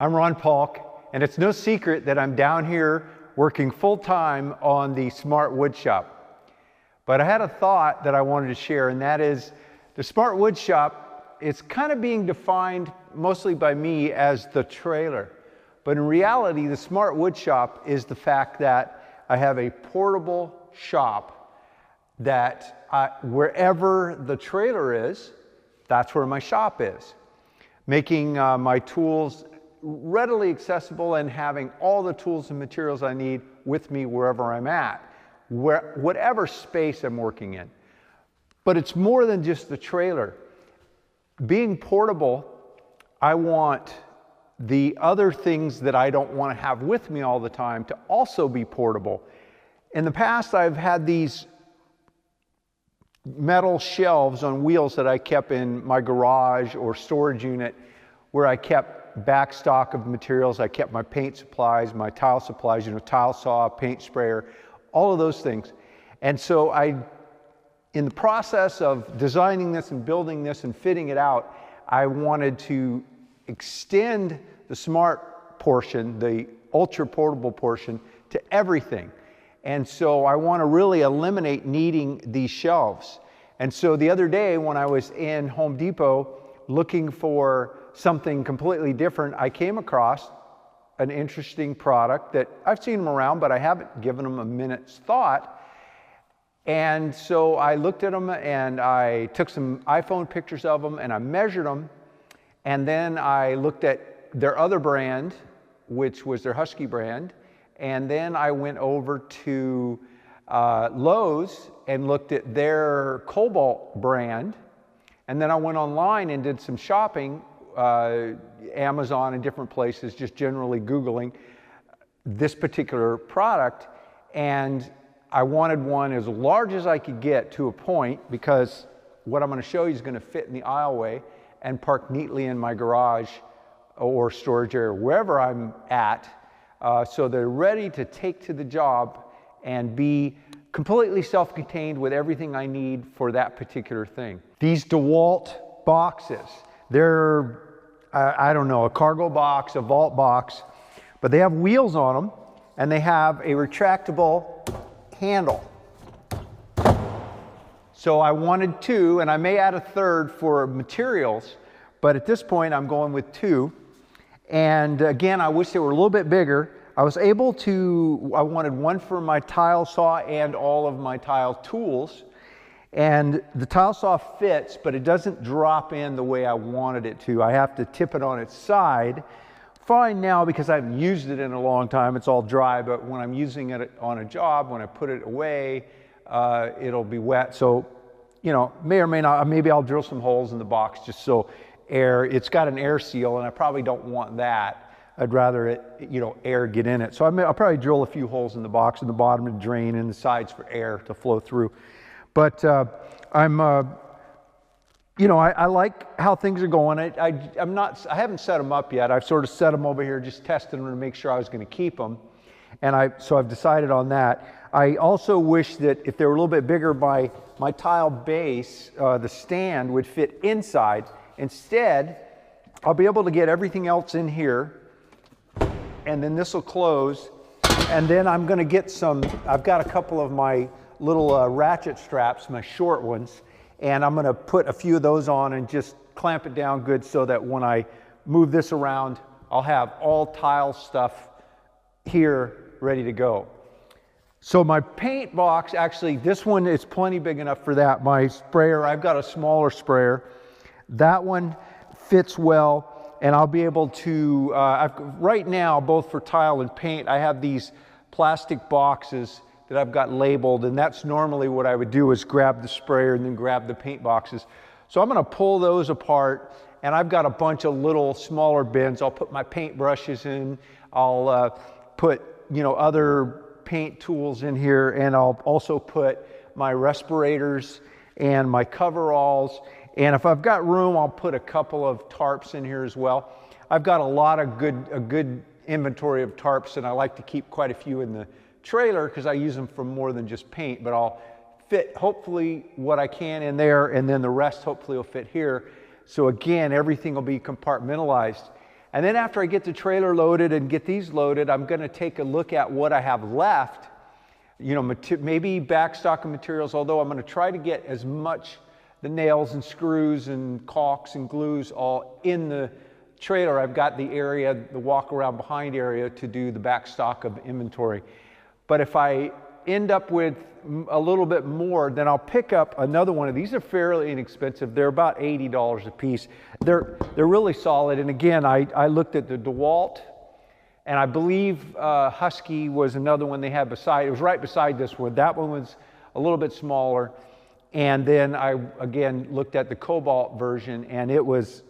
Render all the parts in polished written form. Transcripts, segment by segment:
I'm Ron Paulk, and it's no secret that I'm down here working full-time on the Smart Woodshop. But I had a thought that I wanted to share, and that is the Smart Woodshop, it's kind of being defined mostly by me as the trailer. But in reality, the Smart Woodshop is the fact that I have a portable shop that wherever the trailer is, that's where my shop is. Making my tools readily accessible and having all the tools and materials I need with me wherever I'm at, whatever space I'm working in. But it's more than just the trailer. Being portable, I want the other things that I don't want to have with me all the time to also be portable. In the past, I've had these metal shelves on wheels that I kept in my garage or storage unit where I kept back stock of materials. I kept my paint supplies, my tile supplies, tile saw, paint sprayer, all of those things. And so in the process of designing this and building this and fitting it out, I wanted to extend the smart portion, the ultra portable portion, to everything. And so I want to really eliminate needing these shelves. And so the other day when I was in Home Depot looking for something completely different, I came across an interesting product that I've seen them around, but I haven't given them a minute's thought. And so I looked at them and I took some iPhone pictures of them and I measured them. And then I looked at their other brand, which was their Husky brand. And then I went over to Lowe's and looked at their Cobalt brand. And then I went online and did some shopping, Amazon and different places, just generally Googling this particular product. And I wanted one as large as I could get to a point, because what I'm going to show you is going to fit in the aisleway and park neatly in my garage or storage area, wherever I'm at, so they're ready to take to the job and be completely self-contained with everything I need for that particular thing. These DeWalt boxes, they're, I don't know, a cargo box, a vault box, but they have wheels on them and they have a retractable handle. So I wanted two, and I may add a third for materials, but at this point I'm going with two. And again, I wish they were a little bit bigger. I wanted one for my tile saw and all of my tile tools. And the tile saw fits, but it doesn't drop in the way I wanted it to. I have to tip it on its side. Fine now, because I haven't used it in a long time, it's all dry, but when I'm using it on a job, when I put it away, it'll be wet. So, may or may not, maybe I'll drill some holes in the box just so it's got an air seal, and I probably don't want that. I'd rather air get in it. So I'll probably drill a few holes in the box, in the bottom to drain, and the sides for air to flow through. But I like how things are going. I haven't set them up yet. I've sort of set them over here, just testing them to make sure I was going to keep them. And so I've decided on that. I also wish that if they were a little bit bigger, my tile base, the stand would fit inside. Instead, I'll be able to get everything else in here, and then this will close. And then I'm going to get I've got a couple of my little ratchet straps, my short ones, and I'm going to put a few of those on and just clamp it down good so that when I move this around, I'll have all tile stuff here ready to go. So my paint box, actually this one is plenty big enough for that. My sprayer, I've got a smaller sprayer. That one fits well, and I'll be able to, right now, both for tile and paint, I have these plastic boxes that I've got labeled, and that's normally what I would do, is grab the sprayer and then grab the paint boxes. So I'm going to pull those apart, and I've got a bunch of little smaller bins. I'll put my paint brushes in, I'll put other paint tools in here, and I'll also put my respirators and my coveralls. And if I've got room, I'll put a couple of tarps in here as well. I've got a good inventory of tarps, and I like to keep quite a few in the trailer because I use them for more than just paint, but I'll fit hopefully what I can in there, and then the rest hopefully will fit here. So again, everything will be compartmentalized. And then after I get the trailer loaded and get these loaded, I'm going to take a look at what I have left. You know, maybe backstock of materials, although I'm going to try to get as much the nails and screws and caulks and glues all in the trailer. I've got the area, the walk around behind area to do the backstock of inventory. But if I end up with a little bit more, then I'll pick up another one of these. Are fairly inexpensive. They're about $80 a piece. They're really solid. And again, I looked at the DeWalt, and I believe Husky was another one they had beside. It was right beside this one. That one was a little bit smaller. And then I again looked at the Cobalt version, and it was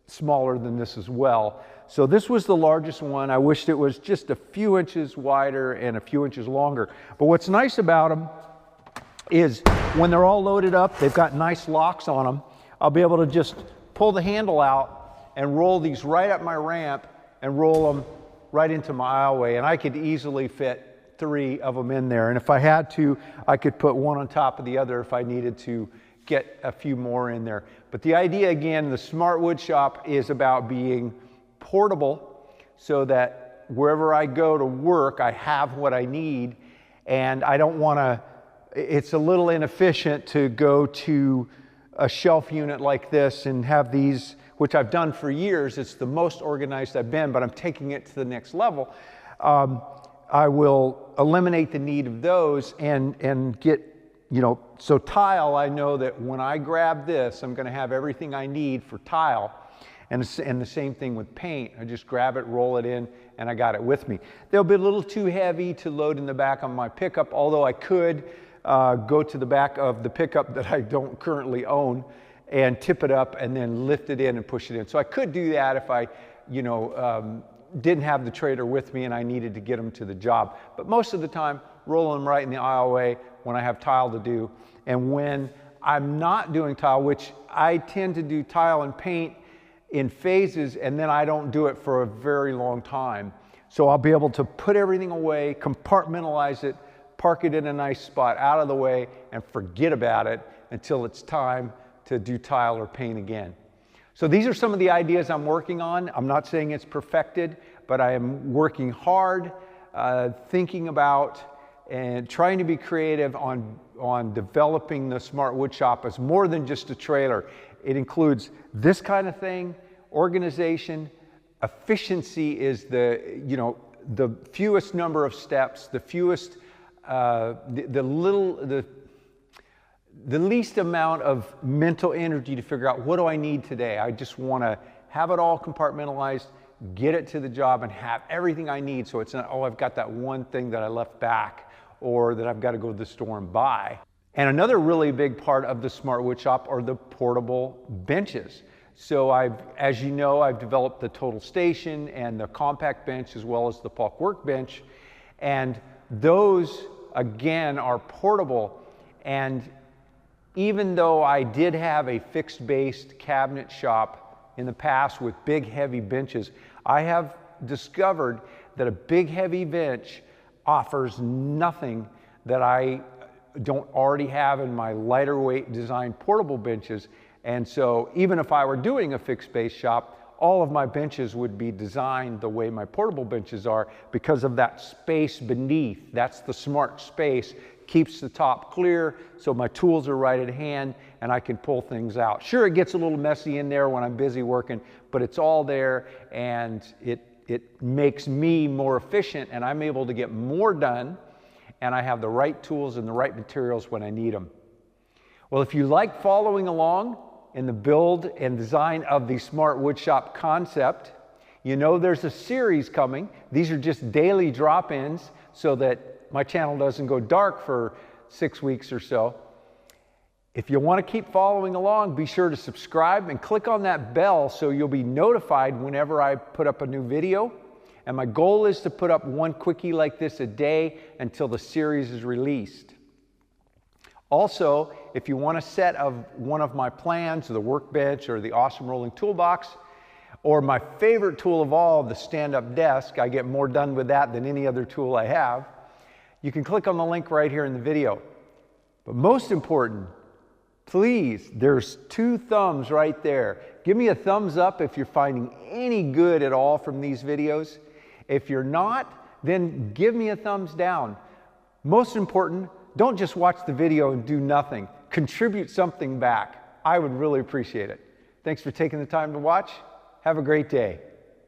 smaller than this as well. So this was the largest one. I wished it was just a few inches wider and a few inches longer. But what's nice about them is when they're all loaded up, they've got nice locks on them. I'll be able to just pull the handle out and roll these right up my ramp and roll them right into my aisleway. And I could easily fit 3 of them in there. And if I had to, I could put one on top of the other if I needed to get a few more in there. But the idea, again, the Smart Woodshop is about being portable so that wherever I go to work, I have what I need, and I don't want to, it's a little inefficient to go to a shelf unit like this and have these, which I've done for years. It's the most organized I've been, but I'm taking it to the next level. I will eliminate the need of those and get, you know, so tile, I know that when I grab this, I'm going to have everything I need for tile. And the same thing with paint. I just grab it, roll it in, and I got it with me. They'll be a little too heavy to load in the back of my pickup, although I could go to the back of the pickup that I don't currently own and tip it up and then lift it in and push it in. So I could do that if I, you know, didn't have the trailer with me and I needed to get them to the job. But most of the time, roll them right in the aisleway when I have tile to do. And when I'm not doing tile, which I tend to do tile and paint in phases, and then I don't do it for a very long time. So I'll be able to put everything away, compartmentalize it, park it in a nice spot out of the way, and forget about it until it's time to do tile or paint again. So these are some of the ideas I'm working on. I'm not saying it's perfected, but I am working hard, thinking about and trying to be creative on developing the Smart Woodshop as more than just a trailer. It includes this kind of thing, organization, efficiency is the, you know, the fewest number of steps, the fewest, the least amount of mental energy to figure out what do I need today. I just want to have it all compartmentalized, get it to the job, and have everything I need. So it's not, oh, I've got that one thing that I left back or that I've got to go to the store and buy. And another really big part of the Smart Woodshop are the portable benches. So as you know, I've developed the Total Station and the compact bench as well as the Paulk workbench. And those, again, are portable. And even though I did have a fixed-based cabinet shop in the past with big, heavy benches, I have discovered that a big, heavy bench offers nothing that I don't already have in my lighter weight design portable benches. And so even if I were doing a fixed base shop, all of my benches would be designed the way my portable benches are because of that space beneath. That's the smart space, keeps the top clear so my tools are right at hand and I can pull things out. Sure, it gets a little messy in there when I'm busy working, but it's all there and it makes me more efficient and I'm able to get more done, and I have the right tools and the right materials when I need them. Well, if you like following along in the build and design of the Smart Woodshop concept, you know there's a series coming. These are just daily drop-ins so that my channel doesn't go dark for 6 weeks or so. If you want to keep following along, be sure to subscribe and click on that bell so you'll be notified whenever I put up a new video. And my goal is to put up one quickie like this a day until the series is released. Also, if you want a set of one of my plans, the workbench or the awesome rolling toolbox, or my favorite tool of all, the stand-up desk, I get more done with that than any other tool I have, you can click on the link right here in the video. But most important, Please, there's 2 thumbs right there. Give me a thumbs up if you're finding any good at all from these videos. If you're not, then give me a thumbs down. Most important, don't just watch the video and do nothing. Contribute something back. I would really appreciate it. Thanks for taking the time to watch. Have a great day.